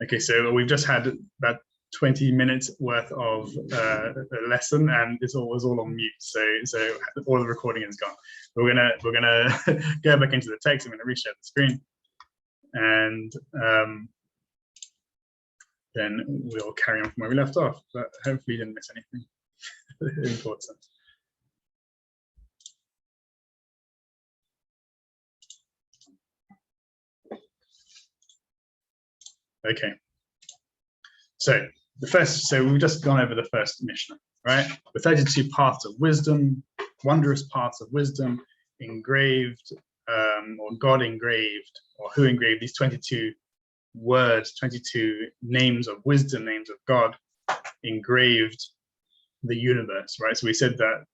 Okay, so we've just had about 20 minutes worth of a lesson, and it was all on mute. So all the recording is gone. We're gonna go back into the text. I'm gonna reshare the screen, and then we'll carry on from where we left off. But hopefully, you didn't miss anything important. Okay. So we've just gone over the first Mishnah, right? The 32 paths of wisdom, wondrous paths of wisdom, engraved, or God engraved, or who engraved these 22 words, 22 names of wisdom, names of God, engraved the universe, right? So we said that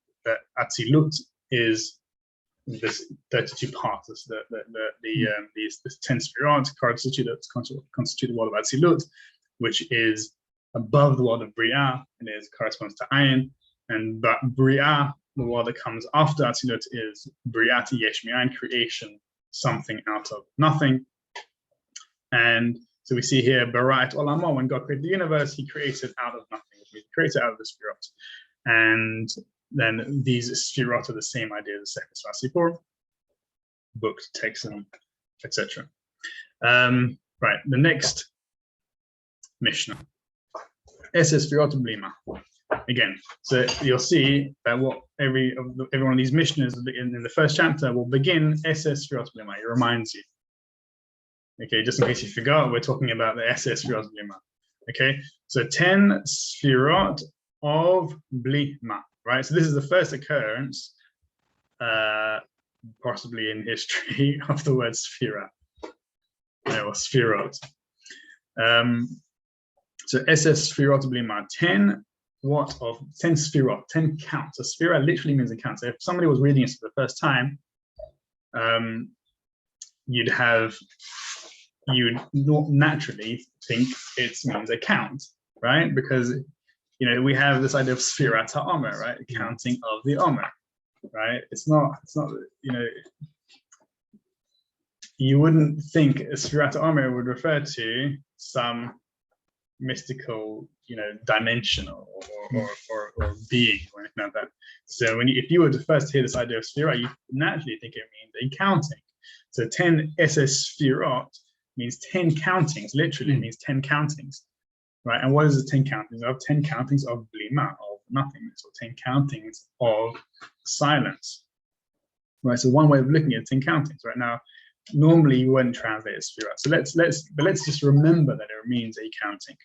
Atzilut is this 32 paths, this 10 Sefirot constitute the world of Atzilut, which is above the world of Briah, and it corresponds to Ayin. And but Briah, the world that comes after Atzilut, is Briat Yesh Me'ayin, creation, something out of nothing. And so we see here, Barat Olamo, when God created the universe, he created out of nothing. He created out of the Sefirot. And then these Sefirot are the same idea as Sefer Sipur, book, text, etc. Right, the next Mishnah. Eses Sefirot Blima. Again, so you'll see that what every one of these Mishnahs in the first chapter will begin Eses Sefirot Blima. It reminds you. Okay, just in case you forgot, we're talking about the Eses Sefirot Blima. Okay, so 10 Sefirot of Blima, right? So this is the first occurrence, possibly in history, of the word Sefira, or Sefirot. So Eses Sefirot Blima, 10 Sefirot, 10 counts. A Sefira literally means a count. So if somebody was reading it for the first time, you'd not naturally think it means a count, right? Because we have this idea of Sfirat HaOmer, right? Counting of the Omer, right? It's not, you wouldn't think a Sfirat HaOmer would refer to some mystical, dimension or being or anything like that. So if you were to first hear this idea of Sfira, you naturally think it means a counting. So 10 Eses Sfirot means 10 countings, literally means 10 countings, right? And what is the 10 countings of? 10 countings of Blima, of nothingness, or 10 countings of silence, right? So one way of looking at 10 countings, right? Now, normally you wouldn't translate as Sfira. So let's just remember that it means a counting.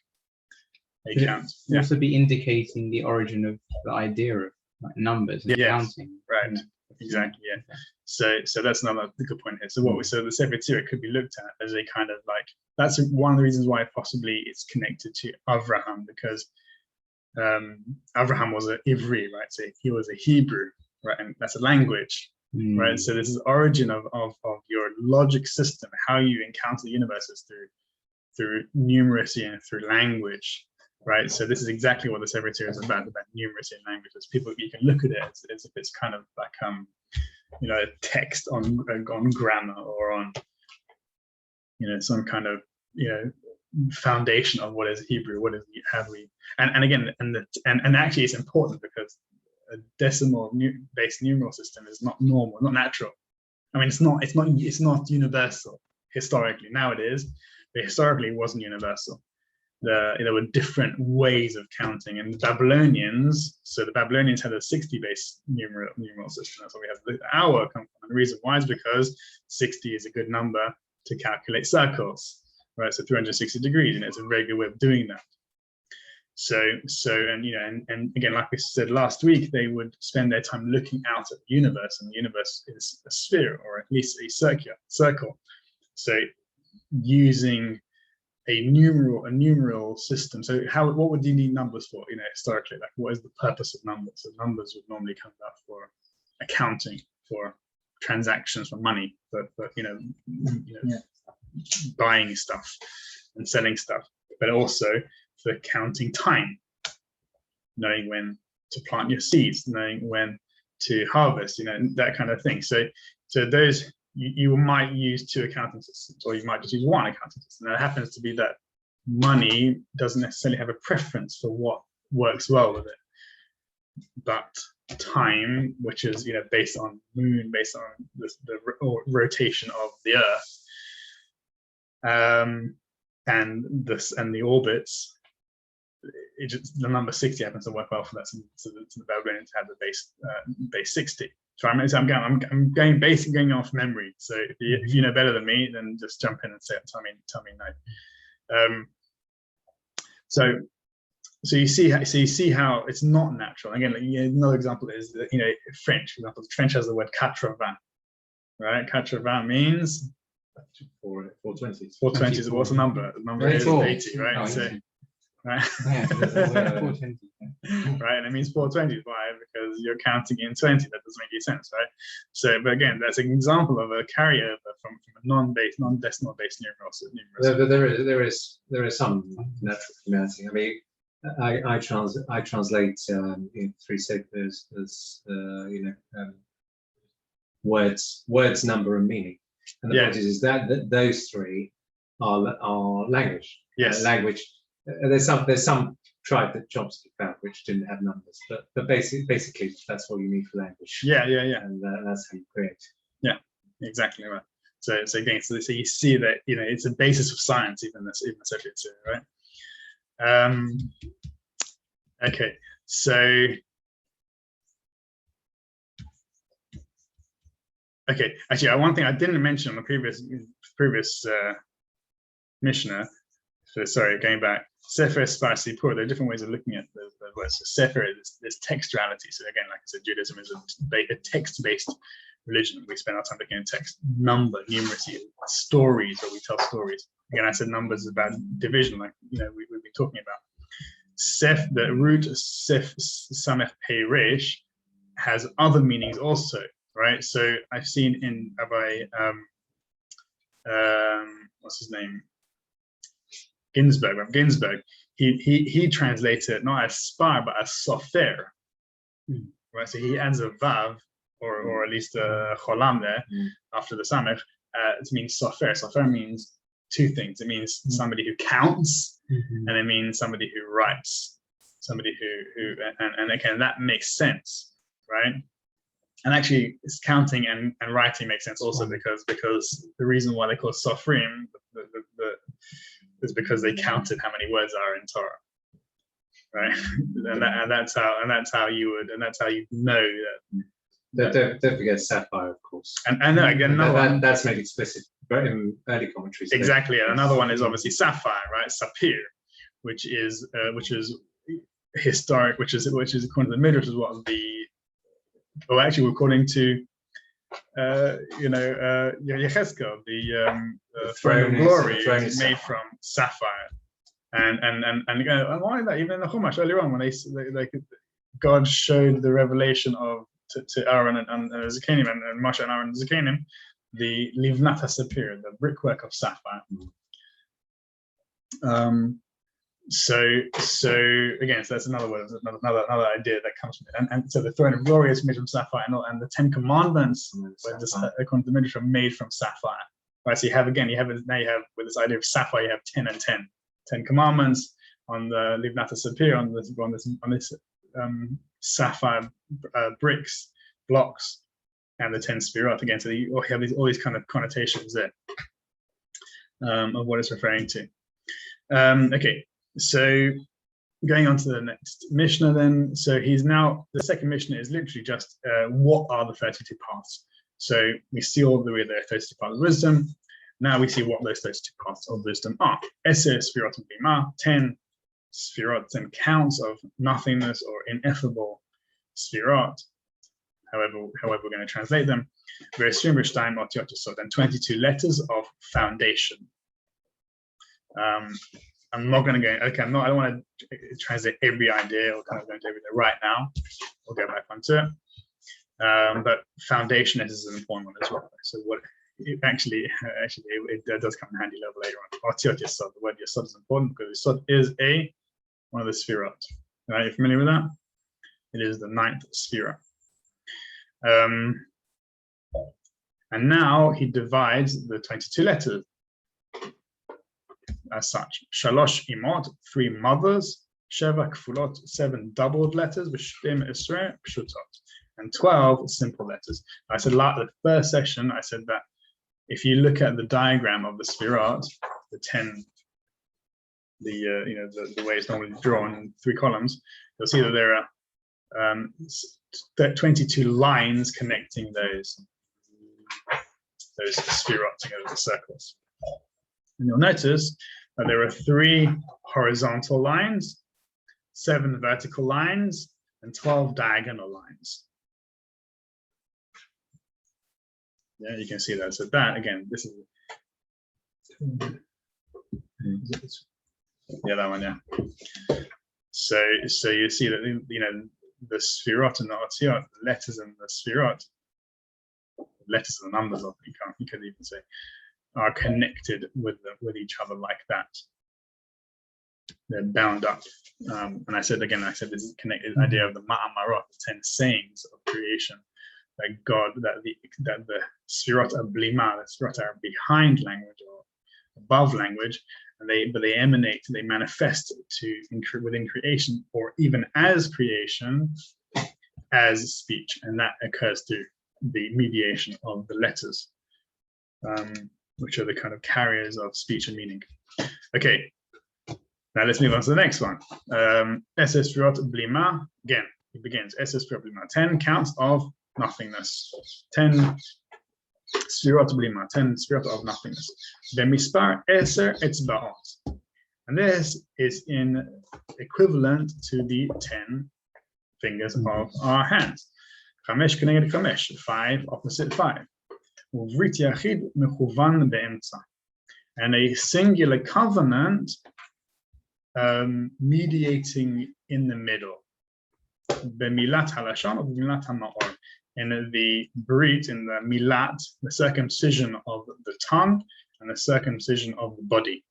A count. Yeah. Also be indicating the origin of the idea of numbers and counting. Right. Yeah. Exactly. Yeah. So that's another good point here. So the Sefer Yetzirah could be looked at as a kind of like, that's one of the reasons why possibly it's connected to Avraham, because Avraham was an Ivri, right? So he was a Hebrew, right? And that's a language, right? So this is the origin of your logic system, how you encounter the universe is through numeracy and through language, right? So this is exactly what the Sefer Yetzirah is about numeracy and languages. You can look at it as if it's kind of like a text on grammar or on some kind of foundation of what is Hebrew, what is and again and actually it's important because a decimal based numeral system is not normal, not natural. I mean, it's not universal historically. Now it is, but historically it wasn't universal. There were different ways of counting, and the Babylonians had a 60 base numeral system. That's why we have the hour come from. And the reason why is because 60 is a good number to calculate circles, right? So 360 degrees, and it's a very good way of doing that. So and again, like we said last week, they would spend their time looking out at the universe, and the universe is a sphere, or at least a circle. So using a numeral system. So what would you need numbers for? Historically, like what is the purpose of numbers? So numbers would normally come out for accounting, for transactions, for money, for buying stuff and selling stuff, but also for counting time, knowing when to plant your seeds, knowing when to harvest, that kind of thing. So those you might use two accounting systems, or you might just use one accounting system. Now, it happens to be that money doesn't necessarily have a preference for what works well with it, but time, which is based on moon, based on the rotation of the Earth, and the orbits, the number 60 happens to work well for that. So the Babylonians had the base 60. So I'm going off memory. So if you know better than me, then just jump in and tell me no. So you see how it's not natural. Again, another example is French. For example, French has the word 80, right? 80 means 420. 420 is what's the number? The number is 80, right? Oh, so, right. Yeah, 420. Right, and it means 420. Why? Because you're counting in 20. That doesn't make any sense, right? So, but again, that's an example of a carryover from a non-decimal based numeral. But there is some natural humanity. I mean, I translate 3 Sefers as words, number, and meaning. And the point is that those three are language. Yes. Language. There's some tribe that Chomsky found which didn't have numbers, but basically that's what you need for language. Yeah. And that's how you create. Yeah, exactly right. So again, so you see that it's a basis of science, even Sefer, right? Okay, so actually, one thing I didn't mention on the previous Mishnah. So sorry, going back. Sefer is sparsely poor. There are different ways of looking at the words. So Sefer is textuality. So again, like I said, Judaism is a text-based religion. We spend our time looking at text, number, numeracy, stories, or we tell stories. Again, I said numbers is about division, like we've been talking about. The root Sef Samech Pei Resh has other meanings also, right? So I've seen in Rabbi what's his name? Ginsberg, he translates it not as spar but as sofer, right? So he adds a vav or at least a cholam there after the samech to mean sofer. Sofer means two things. It means somebody who counts, and it means somebody who writes, somebody who and again that makes sense, right? And actually, it's counting and writing makes sense also because the reason why they call sofrim is because they counted how many words are in Torah, right? and that's how you know that. Don't forget sapphire, of course. And again, that's made explicit in early commentaries. Exactly, and another one is obviously sapphire, right? Sapir, which is historic, which is according to the Midrash is what actually according to Yechezkel, the throne of glory is made from sapphire, and why that even in the Chumash earlier on when God showed the revelation to Aaron and Zakanim and Moshe and Aaron and Zakanim the livnat hasapir, the brickwork of sapphire. So again, so that's another word, another idea that comes from it. And so the throne of glory is made from sapphire, and the 10 Commandments, according to the Midrash, are made from sapphire. Right. So you have with this idea of sapphire, you have 10 and 10. 10 Commandments on the livnat hasapir, on this sapphire blocks, and the 10 Sfirot again. So you have all these kind of connotations there of what it's referring to. Okay. So going on to the next Mishnah then. So the second Mishnah is literally just what are the 32 paths. So we see all the way there are 32 paths of wisdom. Now we see what those 32 paths of wisdom are. Eser Sfirot Bima, 10 Sfirot, 10 counts of nothingness or ineffable Sfirot, however we're going to translate them. And 22 letters of foundation. I'm not going to go. Okay, I don't want to translate every idea or kind of go into everything right now. We'll go back onto it. But foundation is an important one as well. So what it actually it does come in handy a little later on. The word yesod is important because yesod is one of the sfirot. Are you familiar with that? It is the 9th sfira. And now he divides the 22 letters. as such. Shalosh imot, 3 mothers. Sheva kfulot, 7 doubled letters. V'shtim esrei pshutot, and 12 simple letters. I said the first session, I said that if you look at the diagram of the Sefirot, the 10, the way it's normally drawn in 3 columns, you'll see that there are 22 lines connecting those Sefirot together, the circles. And you'll notice that there are 3 horizontal lines, 7 vertical lines, and 12 diagonal lines. Yeah, you can see that. So that, again, this is that one, yeah. So you see that, the Sefirot and the Otziot, the letters and the Sefirot, letters and the numbers, you could even say, are connected with each other like that. They're bound up. And I said this is connected idea of the Ma'amarot, the 10 sayings of creation, that God, that the Sefirot are blima, the Sefirot are behind language or above language, and they emanate, they manifest within creation, or even as creation, as speech, and that occurs through the mediation of the letters, which are the kind of carriers of speech and meaning. Okay, now let's move on to the next one. Eses Sefirot blima, again, it begins, Eses Sefirot blima, 10 counts of nothingness, 10 Sefirot blima, 10 Sefirot of nothingness. Bemispar Eser etzbaot, and this is equivalent to the 10 fingers of our hands. Chamesh keneged chamesh, 5 opposite 5. Uvrit yachid mechuvan be'emtza, and a singular covenant mediating in the middle. Bemilat halashon or bemilat hamaor, in the brit, in the milat, the circumcision of the tongue and the circumcision of the body.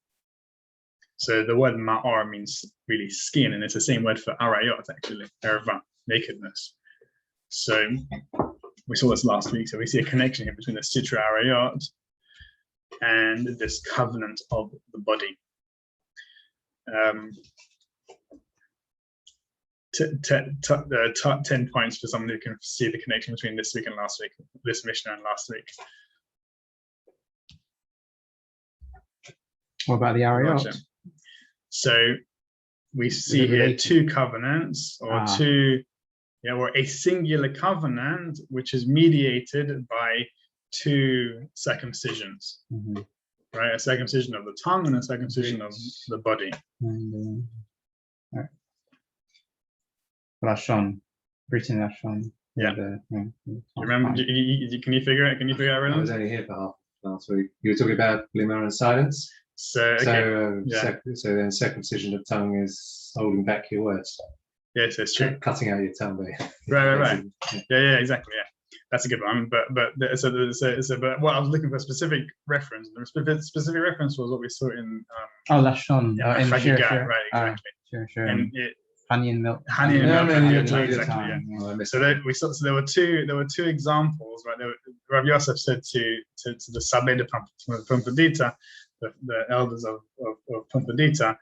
So the word ma'or means really skin, and it's the same word for arayot, actually, erva, nakedness. So we saw this last week. So we see a connection here between the sitra arayot and this covenant of the body. 10 points for someone who can see the connection between this week and last week, this Mishnah and last week. What about the Arayot? So we see here 2 covenants, or or a singular covenant, which is mediated by 2 circumcisions, right? A circumcision of the tongue and a circumcision of the body. Lashon, written Lashon. Yeah. Remember? Can you figure it? Can you figure it out? I was only here for half last week. You were talking about blima and silence. So then circumcision of tongue is holding back your words. Yes, that's true. Cutting out your tongue. Right. Yeah, exactly. Yeah, that's a good one. But what I was looking for a specific reference. The specific reference was what we saw in Lashon. Chagiga, right? Exactly. Sure. And honey and milk. Honey and milk. Exactly. Yeah. So there were two examples, right? Rav Yosef said to the Sabed de Pumbedita, the elders of Pumbedita,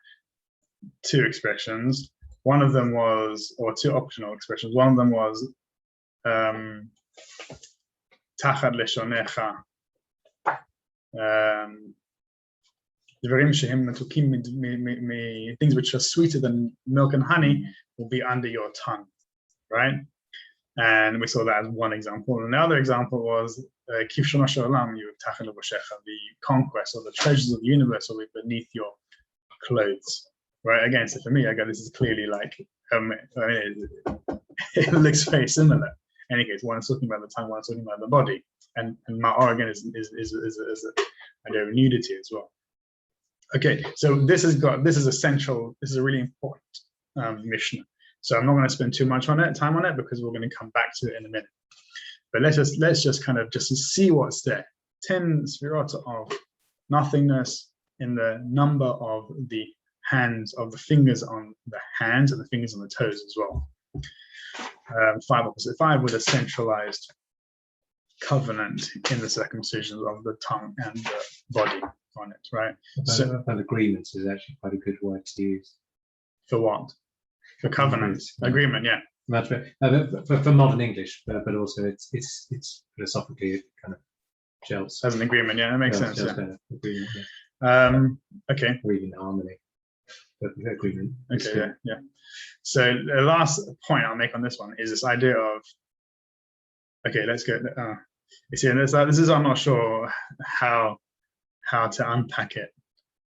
2 expressions. One of them was, or 2 optional expressions. One of them was Tachad leshonecha. Things which are sweeter than milk and honey will be under your tongue, right? And we saw that as one example. And another example was the conquest, or the treasures of the universe will be beneath your clothes, right? Again, so for me, I go, this is clearly like, it looks very similar. In any case, one's talking about the tongue, one's talking about the body. And ma'or, again, is an idea of nudity as well. Okay, so this is a really important Mishnah. So I'm not going to spend too much time on it, because we're going to come back to it in a minute. But let's just kind of just see what's there. 10 Sefirot of nothingness in the number of the hands, of the fingers on the hands and the fingers on the toes as well. 5 opposite 5 with a centralized covenant in the circumcision of the tongue and the body. on it, right? And agreements is actually quite a good word to use. For what? For covenant, agreement, yeah. That's right. For modern English, but also it's philosophically it kind of gels. As an agreement, yeah, that makes sense. Gels Yeah. better. Agreement, yeah. Okay. Or even harmony. But agreement. Okay. Yeah. So the last point I'll make on this one is this idea of. Okay, let's go. You see, and this is I'm not sure how to unpack it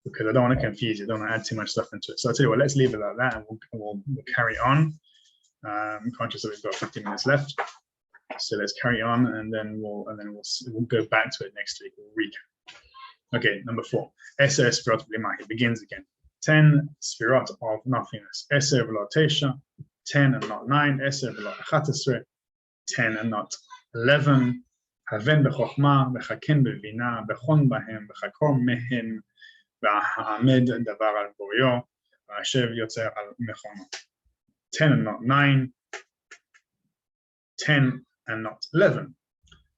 because I don't want to confuse you. I don't want to add too much stuff into it. So I'll tell you what. Let's leave it like that, and we'll carry on. I'm conscious that we've got 15 minutes left, so let's carry on, and then we'll go back to it next week. We'll recap. Okay, number 4. Eser Sfirot B'Limah. It begins again. 10 Sfirot of nothingness. Eser V'lo Tesha. 10 and not 9. Eser V'lo 11. 10 and not 11. Haven b'chokhmah, v'chaken b'bina, b'chon b'hem, v'chakor mehem, v'ha'amed davar al borio, v'ashev yotzer al mechono. 10 and not 9. 10 and not 11.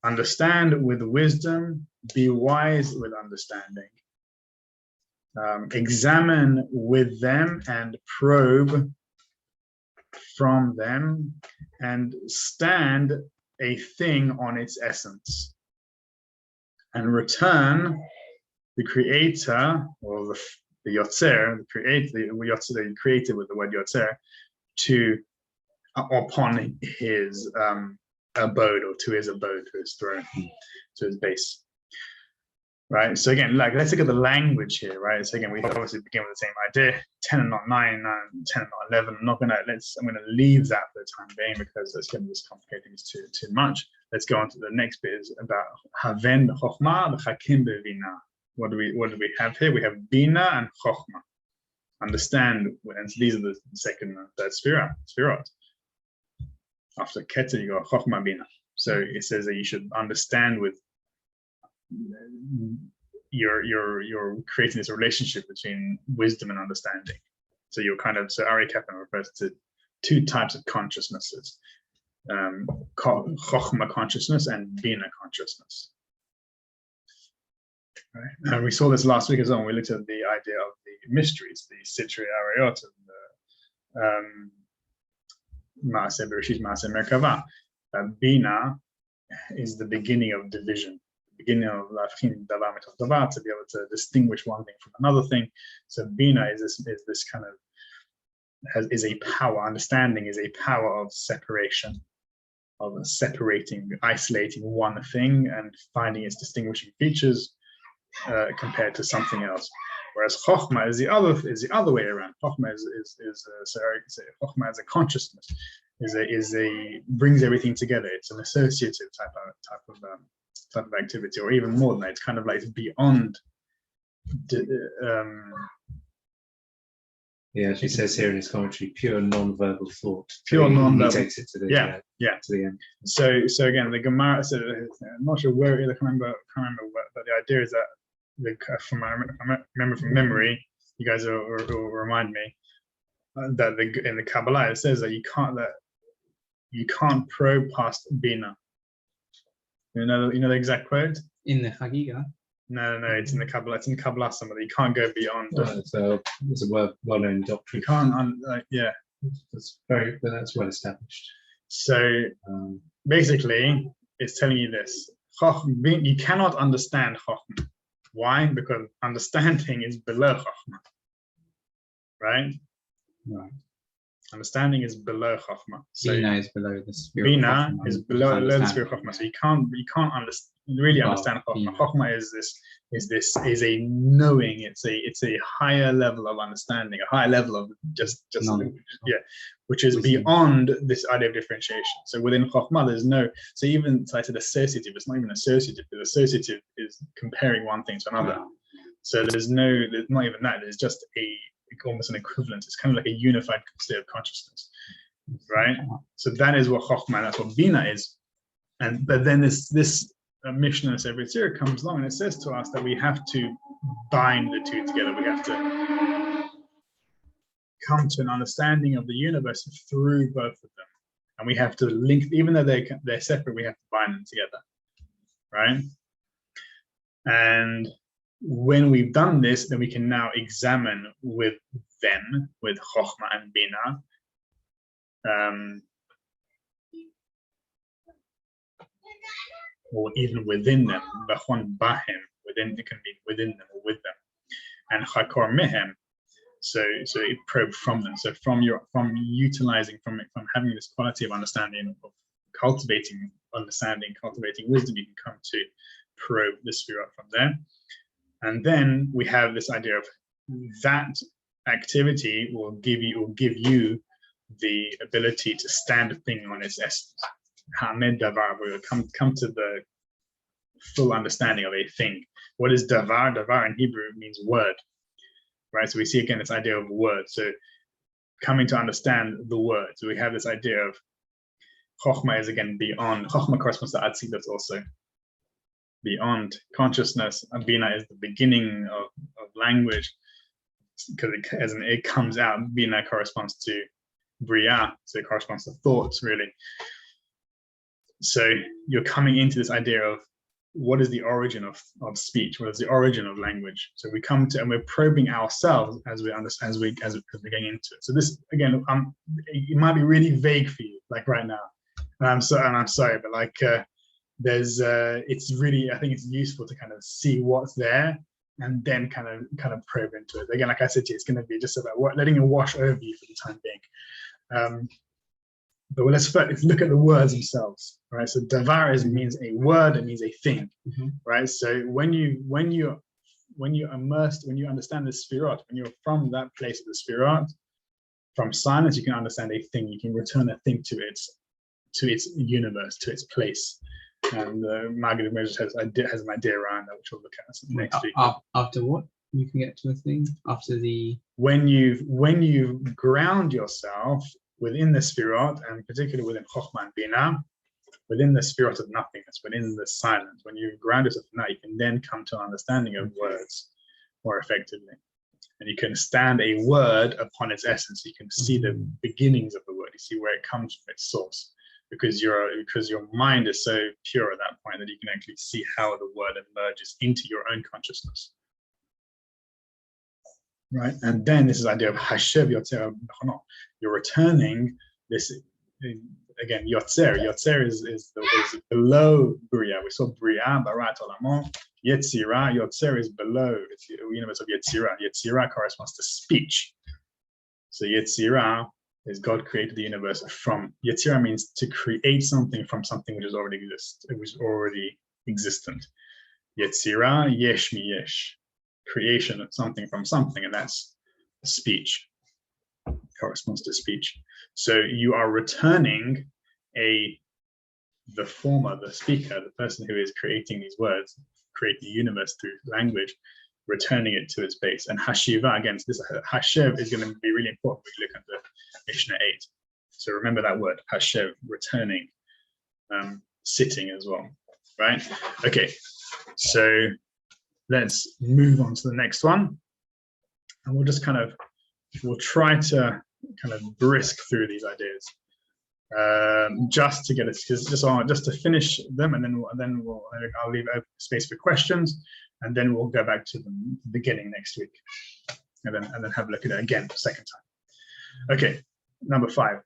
Understand with wisdom, be wise with understanding. Examine with them and probe from them, and stand a thing on its essence, and return the creator, or the Yotzer, the creator with the word Yotzer, to upon his abode, or to his abode, to his throne, to his base. Right. So again, like, let's look at the language here, right? So again, we obviously begin with the same idea: 10 and not 9, 10 and not 11. I'm gonna leave that for the time being because that's going to just complicate things too much. Let's go on to the next bit, is about Haven Chokhmah v'chakim b'vina. What do we have here? We have Bina and Chokhmah. Understand, and these are the second and third Sfirot. After Keter, you got Chokhmah Bina. So it says that you should understand with. You're creating this relationship between wisdom and understanding. So Ari Kaplan refers to 2 types of consciousnesses: Chokhmah consciousness and Bina consciousness. Right? And we saw this last week as well when we looked at the idea of the mysteries, the Sitri Arayot, and the Maaseh Bereshit, Maaseh Merkavah. Bina is the beginning of division. Beginning of Lafhin Davar Mitoch Davar, to be able to distinguish one thing from another thing. So Bina is this kind of is a power. Understanding is a power of separation, of separating, isolating one thing and finding its distinguishing features compared to something else. Whereas Chokhmah is the other way around. Chokhmah Chokhmah as a consciousness brings everything together. It's an associative type of activity, or even more than that. It's kind of like beyond. Yeah, she says here in his commentary, pure non-verbal thought. Pure non-verbal. He takes it to the to the end. So again, the Gemara. So I'm not sure where I can't remember what, but the idea is that I remember from memory, you guys will remind me that in the Kabbalah it says that you can't probe past Bina. You know the exact quote? In the Chagiga? No, it's in the Kabbalah. It's in Kabbalah somewhere. You can't go beyond. It's a well-known doctrine. You can't, that's well established. So basically, it's telling you this: you cannot understand Chokhmah. Why? Because understanding is below Chokhmah. Right. Understanding is below Chokhmah. So Bina is below the spirit. Bina is below the spirit of Chokhmah. So you can't really understand Chokhmah. Chokhmah is a knowing. It's a higher level of understanding, a higher level of just which is beyond this idea of differentiation. So within Chokhmah, there's no. So I said associative. It's not even associative. The associative is comparing one thing to another. So there's not even that. There's just almost an equivalent. It's kind of like a unified state of consciousness, right? So that is what Chokhmah, that's what Bina is. But then this Mishnah Sefer Yetzirah comes along and it says to us that we have to bind the two together. We have to come to an understanding of the universe through both of them, and we have to link, even though they're separate. We have to bind them together, right? And when we've done this, then we can now examine with them, with Chochmah and Bina, or even within them, Bachon Bahem, within, it can be within them or with them, and Chakor Mehem. So it probed from them. So from utilizing, from having this quality of understanding, of cultivating understanding, cultivating wisdom, you can come to probe the Sefirot from there. And then we have this idea of that activity will give you the ability to stand a thing on its essence. Hamed davar, we will come to the full understanding of a thing. What is davar? Davar in Hebrew means word, right? So we see again this idea of word. So coming to understand the word. So we have this idea of Chochmah is again beyond. Chochmah corresponds to Atzilus also. Beyond consciousness, and Bina is the beginning of language, because it comes out. Bina corresponds to Bria, so it corresponds to thoughts, really. So you're coming into this idea of what is the origin of speech, what is the origin of language. So we come to, and we're probing ourselves as we understand, as we're getting into it. So this again, it might be really vague for you, like right now, and I'm sorry, but like. There's it's really, I think it's useful to kind of see what's there and then kind of probe into it. Again, like I said to you, it's going to be just about letting it wash over you for the time being. But let's look at the words themselves, right? So davar means a word, it means a thing, right? So when you understand the Sefirot, when you're from that place of the Sefirot, from silence you can understand a thing. You can return a thing to its universe, to its place. And Margaret of Moses has an idea around that, which we'll look at next week. After what? You can get to a thing? After the... When you ground yourself within the Sefirot, and particularly within Chochmah and Bina, within the Sefirot of nothingness, within the silence, when you ground yourself in that, you can then come to an understanding of words more effectively. And you can stand a word upon its essence. You can see the beginnings of the word. You see where it comes from, its source. Because your mind is so pure at that point that you can actually see how the word emerges into your own consciousness, right? And then this is the idea of Hashev Yetzirah. You're returning this again. Yetzirah is below Bria. We saw Bria, Barat Olamo. Yetzirah, Yetzirah is below. It's the universe of Yetzirah. Yetzirah corresponds to speech. So Yetzirah is God created the universe from. Yetzirah means to create something from something which is already existent. Yetzirah, yesh mi yesh, creation of something from something, and that's speech. Corresponds to speech. So you are returning the former, the speaker, the person who is creating these words, create the universe through language, returning it to its base. And Hashiva, again, so this Hashev is going to be really important when you look at the Mishnah 8. So remember that word, Hashev, returning, sitting as well, right? Okay, so let's move on to the next one. And we'll just we'll try to kind of brisk through these ideas, just to get it, because just to finish them, and then I'll leave open space for questions, and then we'll go back to the beginning next week, and then have a look at it again second time. Okay, number 5,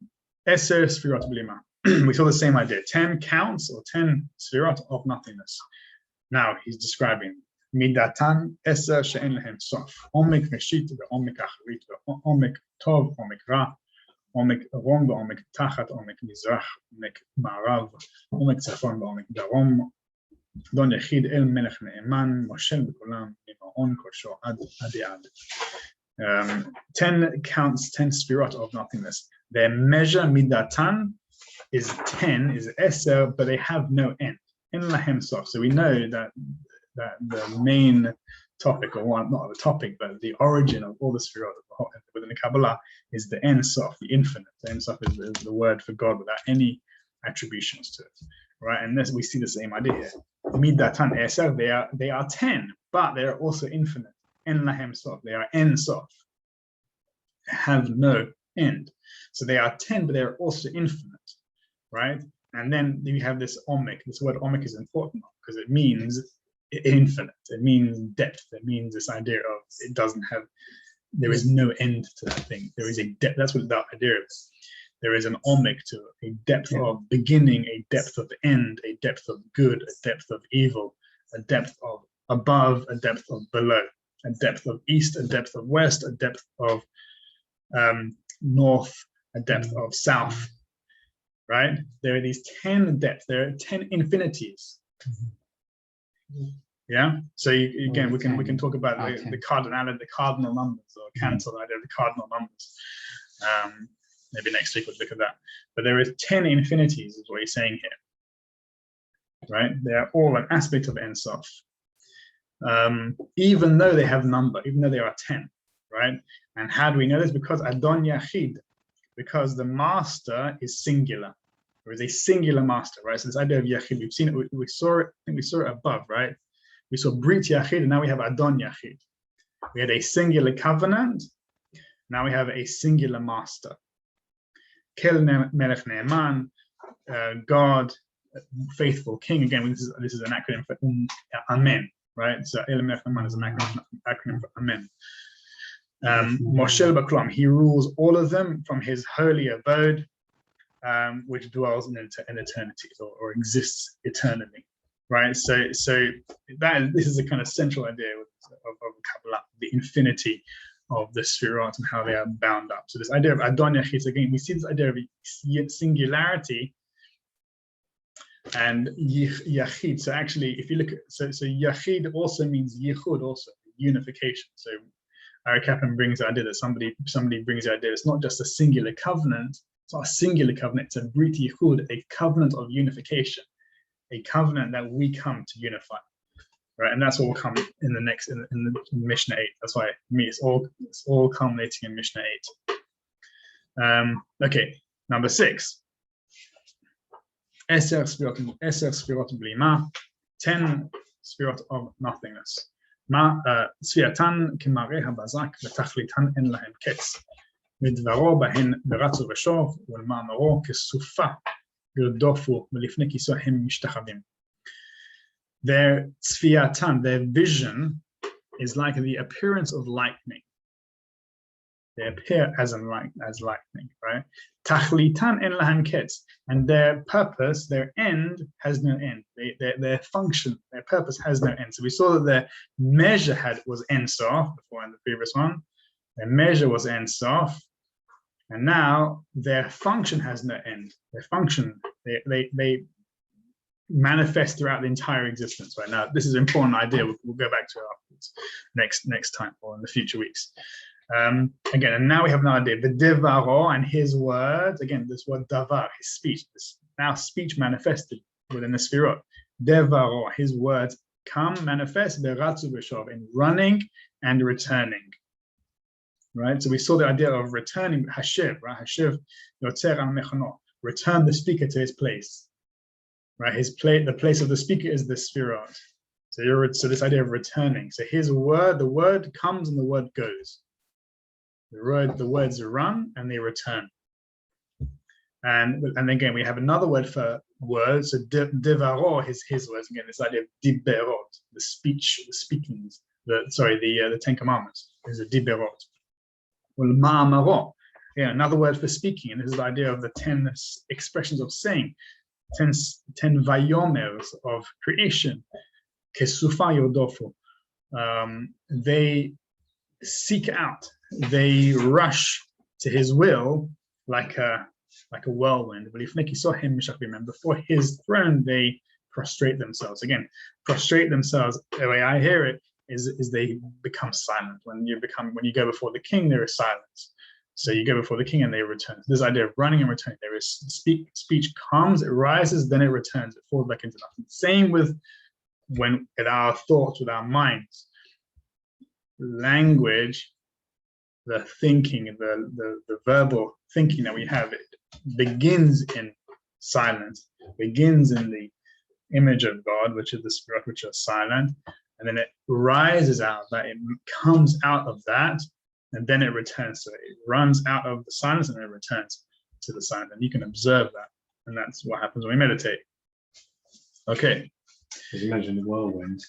Eser Sefirot Blima. We saw the same idea, 10 counts or 10 Sefirot of nothingness. Now he's describing Midatan Eser she'en lehem sof, omek reshit ve'omek acharit ve'omek tov, omek ra, omek rom ve'omek tachat, omek mizrach, omek ma'arav, omek tzafon ve'omek darom, don yechid el melech ne'eman, moshel b'kolam, mima'on kosho ad ad. 10 counts, 10 Sefirot of nothingness. Their measure Midatan is 10, is Eser, but they have no end. En lahem sof. So we know that the main topic, or not the topic, but the origin of all the Sefirot within the Kabbalah is the En Sof, the infinite. The En Sof is the word for God without any attributions to it, right? And this, we see the same idea here. Midatan Eser, they are 10, but they are also infinite. En lahem sof, they are En Sof, have no end. So they are 10, but they are also infinite, right? And then you have this omek. This word omek is important because it means infinite. It means depth. It means this idea of it doesn't have. There is no end to that thing. There is a depth. That's what that idea is. There is an omic to it, a depth of beginning, a depth of end, a depth of good, a depth of evil, a depth of above, a depth of below, a depth of east, a depth of west, a depth of north, a depth of south, right? There are these 10 depths, there are 10 infinities. Yeah. So again, we can talk about the cardinality, the cardinal numbers, or Cantor idea of the cardinal numbers. Maybe next week we'll look at that. But there is 10 infinities, is what he's saying here. Right? They are all an aspect of Ein Sof. Even though they have number, even though they are 10, right? And how do we know this? Because Adon Yachid, because the master is singular. There is a singular master, right? So this idea of Yachid, we've seen it, we saw it, I think we saw it above, right? We saw Brit Yachid, and now we have Adon Yachid. We had a singular covenant, now we have a singular master. Kel Melech Ne'eman, God, faithful king. Again, this is an acronym for Amen, right? So El Melech Ne'eman is an acronym for Amen. Moshel Baklam, he rules all of them from his holy abode, which dwells in eternity, or exists eternally, right? So this is a kind of central idea of Kabbalah, the infinity of the Sefirot and how they are bound up. So this idea of Adon Yachid, again, we see this idea of singularity and Yachid. So actually, if you look at, so Yachid also means Yichud, also unification. So Ari Kaplan brings the idea that somebody brings the idea it's not just a singular covenant, it's not a singular covenant, it's a Brit Yichud, a covenant of unification, a covenant that we come to unify. Right, and that's what will come in the next in the Mishnah 8. That's why it's all culminating in Mishnah 8. Okay, number 6. Eser Sfirot Blima, 10 Sfirot of nothingness. Sfiatan Kimare Habazak Betachlitan En Lahem Ketz. Midvaro Bahen Beratzu Veshov Ulmamaro Kesufa Yurdofu Melifne Kisohem Mishtachavim. Their tzfiatan, their vision, is like the appearance of lightning. They appear as lightning, right? Tachlitan en lahem ketz, and their purpose, their end, has no end. Their function, their purpose has no end. So we saw that their measure was Ein Sof before in the previous one. Their measure was Ein Sof, and now their function has no end. Their function, they manifest throughout the entire existence. Right now, this is an important idea. We'll go back to it afterwards, next time or in the future weeks. Again, and now we have an idea. The Devaro and his words. Again, this word davar, his speech. This now speech manifested within the Sefirot. Devaro, his words come manifest. Beratzu v'shov, in running and returning. Right. So we saw the idea of returning. Hashiv, right? Hashiv yotzer al mechono. Return the speaker to his place. Right, the place of the speaker is the Sefirot. So this idea of returning. So his word, the word comes and the word goes. The words run and they return. And again, we have another word for words. So devaro, his words. Again, this idea of diberot, the speakings. The 10 Commandments is a diberot. Well, ma'amaro, another word for speaking. And this is the idea of the 10 expressions of saying. 10 vayomers of creation, kesufa yodofu. They seek out, they rush to his will like a whirlwind. But if Nikki saw him, before his throne, they prostrate themselves. Again, prostrate themselves. The way I hear it is they become silent. When you go before the king, there is silence. So you go before the king and they return. This idea of running and returning, there is speech comes, it rises, then it returns, it falls back into nothing. Same with our thoughts, with our minds. Language, the thinking, the verbal thinking that we have, it begins in silence, begins in the image of God, which is the Spirit, which is silent, and then it rises out of that, it comes out of that, and then it returns. So it runs out of the silence and then it returns to the silence. And you can observe that. And that's what happens when we meditate. Okay. As you mentioned, the whirlwind.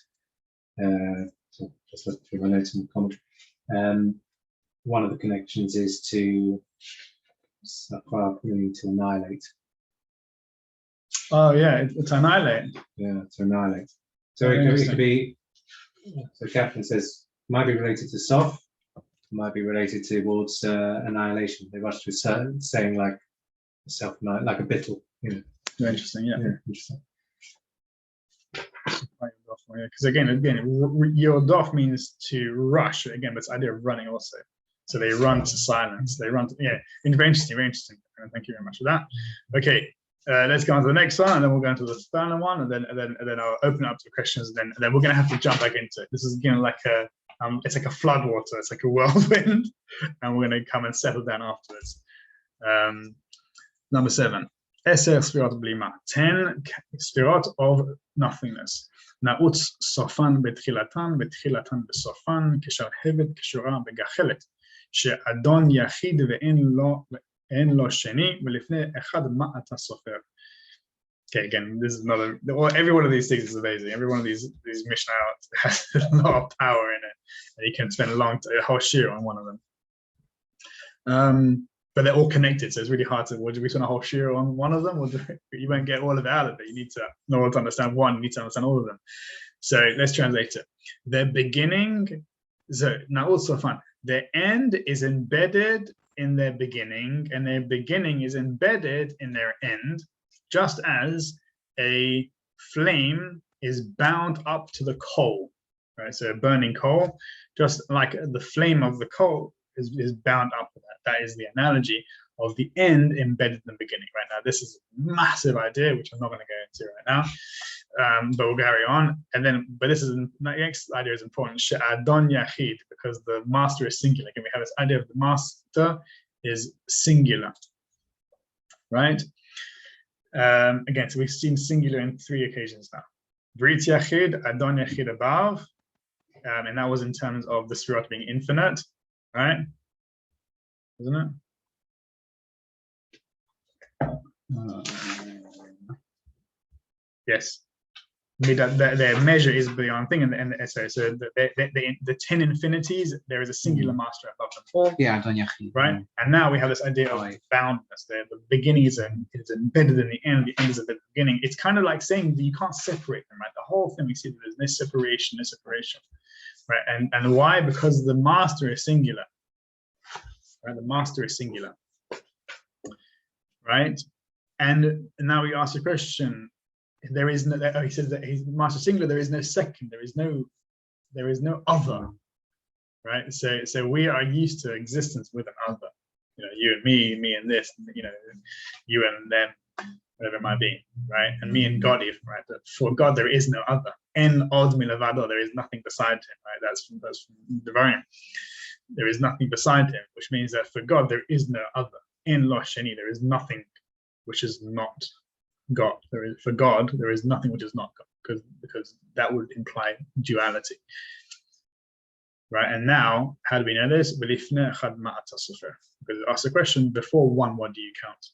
So just look through my notes in the commentary. One of the connections is to meaning to annihilate. Oh yeah, to annihilate. Yeah, to annihilate. So it could be. So Catherine says might be related to soft, might be related towards annihilation. They rush to saying like self, like a bittle. You know. Very interesting. Yeah. Interesting. Because again, Yodof means to rush. Again, that's the idea of running also. So they run to silence. They run to, very interesting, very interesting. Thank you very much for that. Okay, let's go on to the next one, and then we'll go into the final one, and then I'll open it up to questions, and then we're going to have to jump back into it. This is like a it's like a flood water. It's like a whirlwind, and we're going to come and settle down afterwards. Number 7. Eser Sfirot Blima, 10 Sfirot of nothingness. Na'utz Sofan betchilatan besofan, kesharhevet keshura begachelet, she'adon yachid ve'en lo sheni, ve'lifnei echad ma'at hasofer. Okay, again, this is another. Every one of these things is amazing. Every one of these Mishnah has a lot of power in it, and you can spend a whole shiur on one of them. But they're all connected, so it's really hard to. Do we spend a whole shiur on one of them, or you won't get all of it out of it? You need to, in order to understand one, you need to understand all of them. So let's translate it. The beginning, so now also fun. The end is embedded in their beginning, and their beginning is embedded in their end, just as a flame is bound up to the coal, right? So a burning coal, just like the flame of the coal is bound up to that. That is the analogy of the end embedded in the beginning. Right now, this is a massive idea, which I'm not going to go into right now, but we'll carry on. And then, but the next idea is important. She'adon yachid, because the master is singular. Again, we have this idea of the master is singular, right? Again, so we've seen singular in 3 occasions now. Brit yachid, adon yachid above, and that was in terms of the Sfirot being infinite, right? Isn't it? Yes. Their measure is beyond thing, and so the 10 infinities, there is a singular master above them all. Yeah, right. And now we have this idea of boundness. The beginning is embedded in the end. The end is embedded in the beginning. It's kind of like saying that you can't separate them, right? The whole thing we see that there's no separation, right? And why? Because the master is singular. Right? The master is singular, right? And now we ask the question. There is no. He says that he's master singular. There is no second. There is no other, right? So we are used to existence with an other. You know, you and me and this. You know, you and them, whatever it might be, right? And me and God, even, right? But for God, there is no other. En od milavado, there is nothing beside him, right? That's from Devarim. There is nothing beside him, which means that for God there is no other. En lo sheni, there is nothing which is not God. For God, there is nothing which is not God, because that would imply duality. Right? And now, how do we know this? Because it asks the question, before 1, what do you count?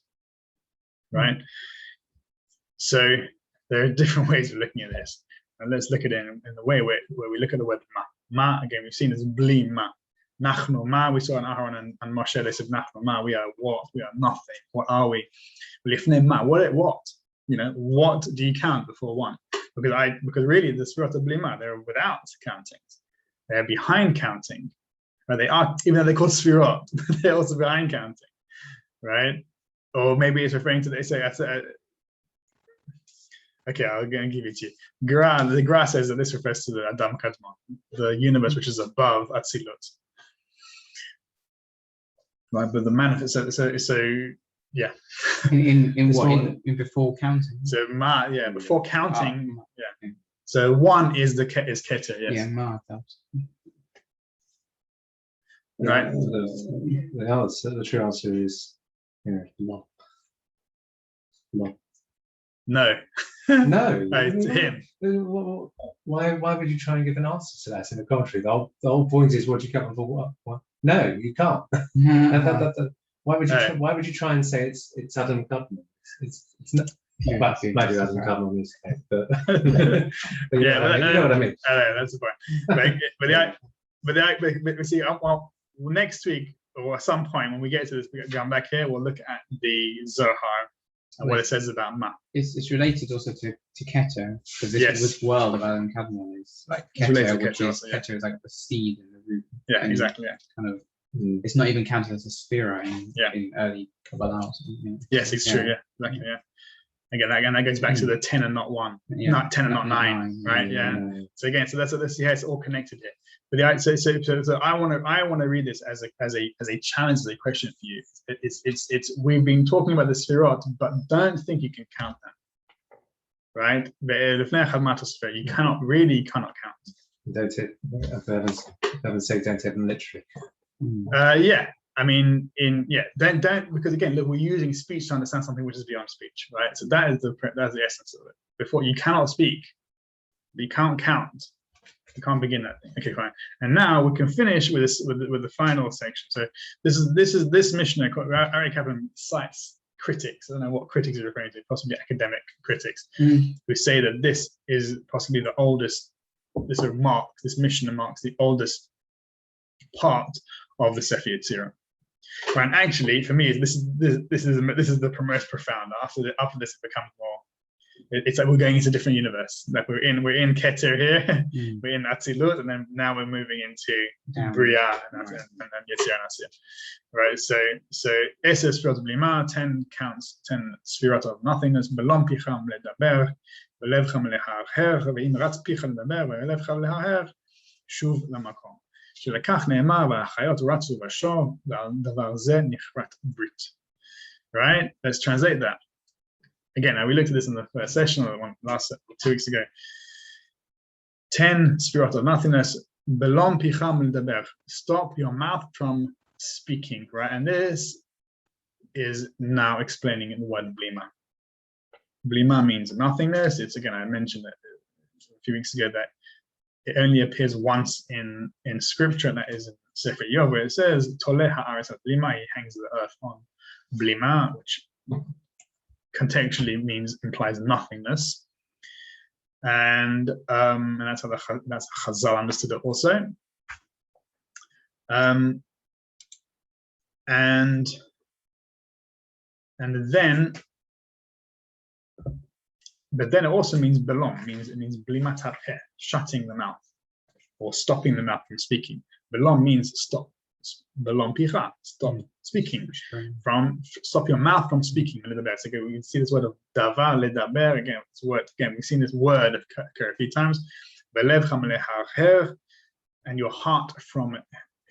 Right? So there are different ways of looking at this. And let's look at it in the way where we look at the word ma. Ma, again, we've seen as bli ma. Nachnu ma, we saw in Aaron and Moshe, they said Nachnu ma, we are what? We are nothing. What are we? Lifnei ma, what? You know, what do you count before 1? Because really the Sfirot of bli ma, they're without counting. They're behind counting. Right? They are, even though they're called Sfirot, they're also behind counting. Right? Or maybe it's referring to, they say, okay, I'm going to give it to you. The Gra says that this refers to the Adam Kadmon, the universe which is above Atzilut. Right, but the manifest, so yeah. In what? In before counting? So ma, yeah, before counting, yeah. So 1 is Keter, yes. Yeah, ma. Right. The true answer is, no. No. No. To him. Why would you try and give an answer to that in the commentary? The whole point is, what do you count for what? No, you can't. Why would you try and say it's Adam Kadmon? It's not. Might do Adam Covenant music, but, but you Yeah, know what I mean. I know, that's the point. But see, well, next week or at some point when we get to this, we come back here, we'll look at the Zohar and what it says about Ma. It's related also to Keter, because this world of Adam Kadmon is like related Keter, to which Keter is also, yeah. Keter is like the seed and the root. Yeah, and exactly. Yeah. Kind of, it's not even counted as a sphere in early Kabbalah or something. Yes, it's true. Yeah, exactly. Yeah. Again, that goes back to the 10 and not 1, not 10 and not 9, right? Yeah. So again, so that's it's all connected here. But so I want to read this as a challenge, as a question for you. It's we've been talking about the Sefirot, but don't think you can count them, right? You cannot count. Don't say don't take them literally. Yeah. I mean, don't because again, look, we're using speech to understand something which is beyond speech, right? So that's the essence of it. Before you cannot speak, you can't count, you can't begin that thing. Okay, fine. And now we can finish with this with the final section. So this Mishnah. Ari Kaplan cites critics. I don't know what critics are referring to, possibly academic critics, who say that this is possibly the oldest. This Mishnah marks the oldest part of the Sefer Yetzirah. Right, and actually, for me, this is the most profound. After this, it becomes more. It's like we're going into a different universe. Like we're in Keter here, we're in Atzilut, and then now we're moving into Bria and then Yetzirah and Asiyah. Right, so Eser Sfirot Blima, 10 counts, 10 Sfirot of nothingness. Belom picham ledaber, velevcham leharher, ve'im ratz picham ledaber, ve'levcham leharher, shuv lamakom. שלקח נאמר והחיות רצו בשור ועל דבר זה נכרת ברית. Right? Let's translate that. Again, now we looked at this in the first session, or the one last 2 weeks ago. 10 Sefirot of nothingness. Belom picham ledaber. Stop your mouth from speaking. Right? And this is now explaining the word blima. Blima means nothingness. It's, again, I mentioned that a few weeks ago that it only appears once in scripture, and that is in Sefer Yov, where it says Toleh ha'aretz al blima, he hangs the earth on blima, which contextually implies nothingness, and that's how that's Chazal understood it also, and then. But then it also means belong, it means blimat hapeh, shutting the mouth, or stopping the mouth from speaking. Belong means stop. Belong picha, stop speaking. Stop your mouth from speaking a little bit. So again, we can see this word of davar ledaber, we've seen this word occur a few times. Belevcham leharher, and your heart from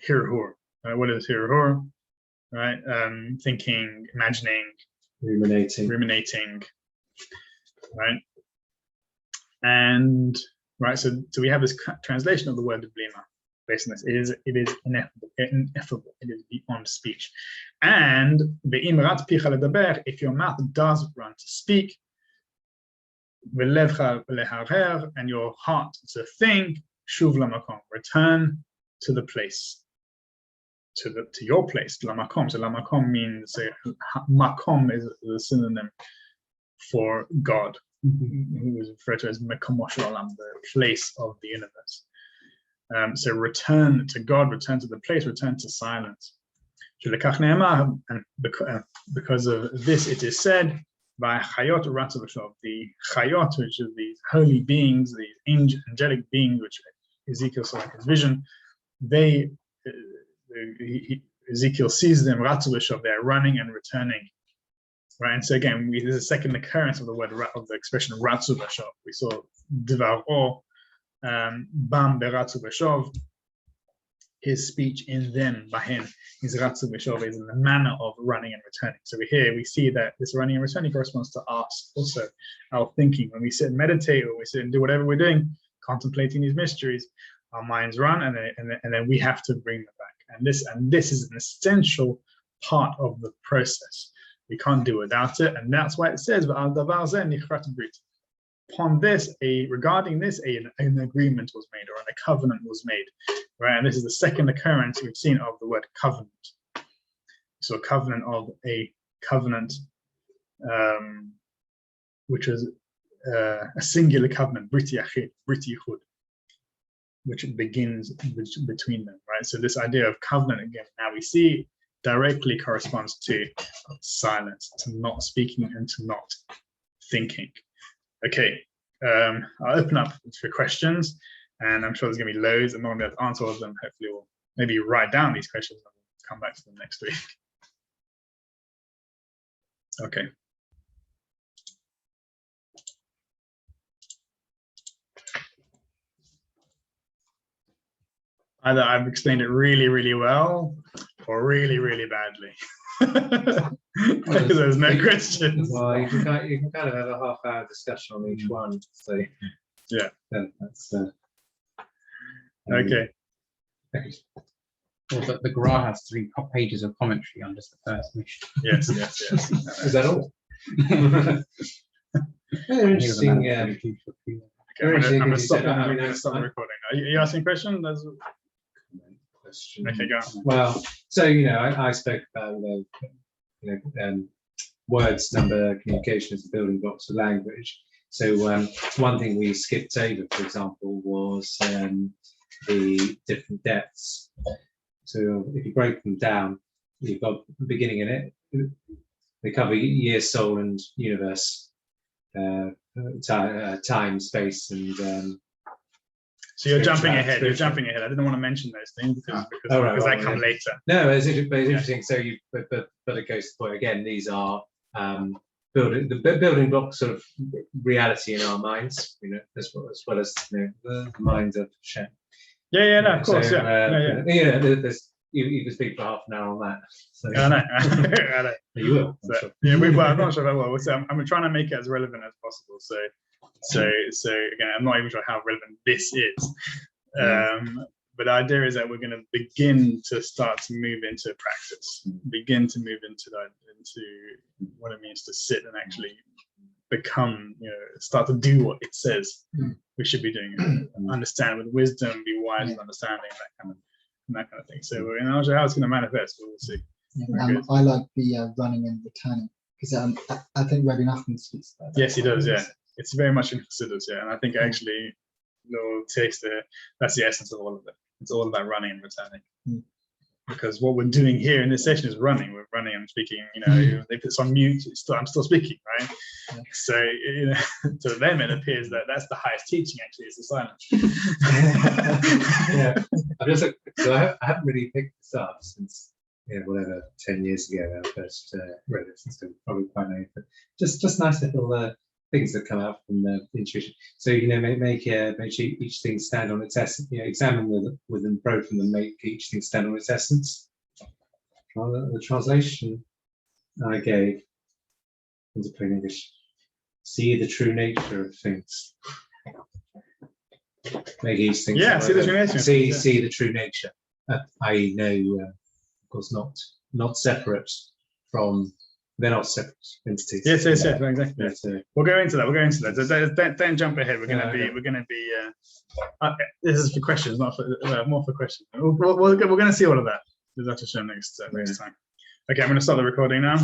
hirhur. What is hirhur? Right? Thinking, imagining, ruminating. Right, and right, so we have this translation of the word blima based on this. It is ineffable. It is beyond speech. And be'imrat picha ledaber, if your mouth does run to speak, ve'levcha leharher, and your heart to think, shuv lamakom, return to the place, to your place, lamakom. So lamakom means makom is a synonym for God, who is referred to as Mekomosh Olam, the place of the universe. So return to God, return to the place, return to silence. And because of this, it is said, by Chayot Ratzu B'Shov, the Chayot, which are these holy beings, these angelic beings, which Ezekiel saw in his vision, Ezekiel sees them, Ratzu B'Shov, they're running and returning. Right, and so again, there's a second occurrence of the expression Ratzu B'Shov. We saw Divar O, Bam Beratzu B'Shov. His speech in them, Bahen, his Ratzu B'Shov is in the manner of running and returning. So we see that this running and returning corresponds to us also, our thinking. When we sit and meditate, or we sit and do whatever we're doing, contemplating these mysteries, our minds run, and then we have to bring them back. And this is an essential part of the process. We can't do without it, and that's why it says, upon this, regarding this, an agreement was made, or a covenant was made, right? And this is the second occurrence we've seen of the word covenant. So a covenant which was a singular covenant, Briti Achid, Briti Chud, which begins between them, right? So this idea of covenant, again, now we see directly corresponds to silence, to not speaking and to not thinking. Okay, I'll open up for questions, and I'm sure there's going to be loads. I'm not going to be able to answer all of them. Hopefully, we'll maybe write down these questions and come back to them next week. Okay. Either I've explained it really, really well, or really, really badly. There's no questions. Well, you can kind of have a half-hour discussion on each one. So yeah, that's okay. Well, the Gra has 3 pages of commentary on just the first mission. Yes. Is that all? Very interesting. Okay, I'm going to stop the recording. Are you asking questions? Okay, go on. Well, so I spoke about words, number, communication as the building blocks of language. So one thing we skipped over, for example, was the different depths. So if you break them down, you've got the beginning in it. They cover year, soul, and universe, time, space, and. So you're jumping ahead. You're jumping ahead. I didn't want to mention those things because they come later. No, it's interesting. So but it goes to the point again. These are building blocks of reality in our minds, as well as the minds of Shem. Yeah, no, of course, You can speak for half an hour on that. So. I know. You will. So, yeah, I'm not sure if I will. So I'm trying to make it as relevant as possible. So again, I'm not even sure how relevant this is. But the idea is that we're going to begin to start to move into practice, begin to move into what it means to sit and actually become, start to do what it says we should be doing. Understand with wisdom, be wise with understanding, that kind of thing. So we're not sure how it's going to manifest, but we'll see. Yeah, I like the running and returning because I think Rabbi Nachman speaks about that. Yes, he does. Yeah, it's very much considered. Yeah, and I think actually, that's the essence of all of it. It's all about running and returning. Because what we're doing here in this session is running. We're running and speaking. They put us on mute. I'm still speaking, right? Yeah. So to them it appears that that's the highest teaching. Actually, is the silence. So I haven't really picked this up since 10 years ago. I first read it, since probably quite late. But just nice little things that come out from the intuition. So make each thing stand on its essence. Examine with and probe from them, make each thing stand on its essence. The translation I gave into plain English: see the true nature of things. Make each thing. Yeah, see the true nature. See the true nature. I know, of course, not separate from. They're not separate entities. Yes, exactly. We'll go into that. Don't jump ahead. We're gonna be. This is for questions, not for more for questions. We're gonna see all of that. We'll have to show next time. Okay, I'm gonna start the recording now.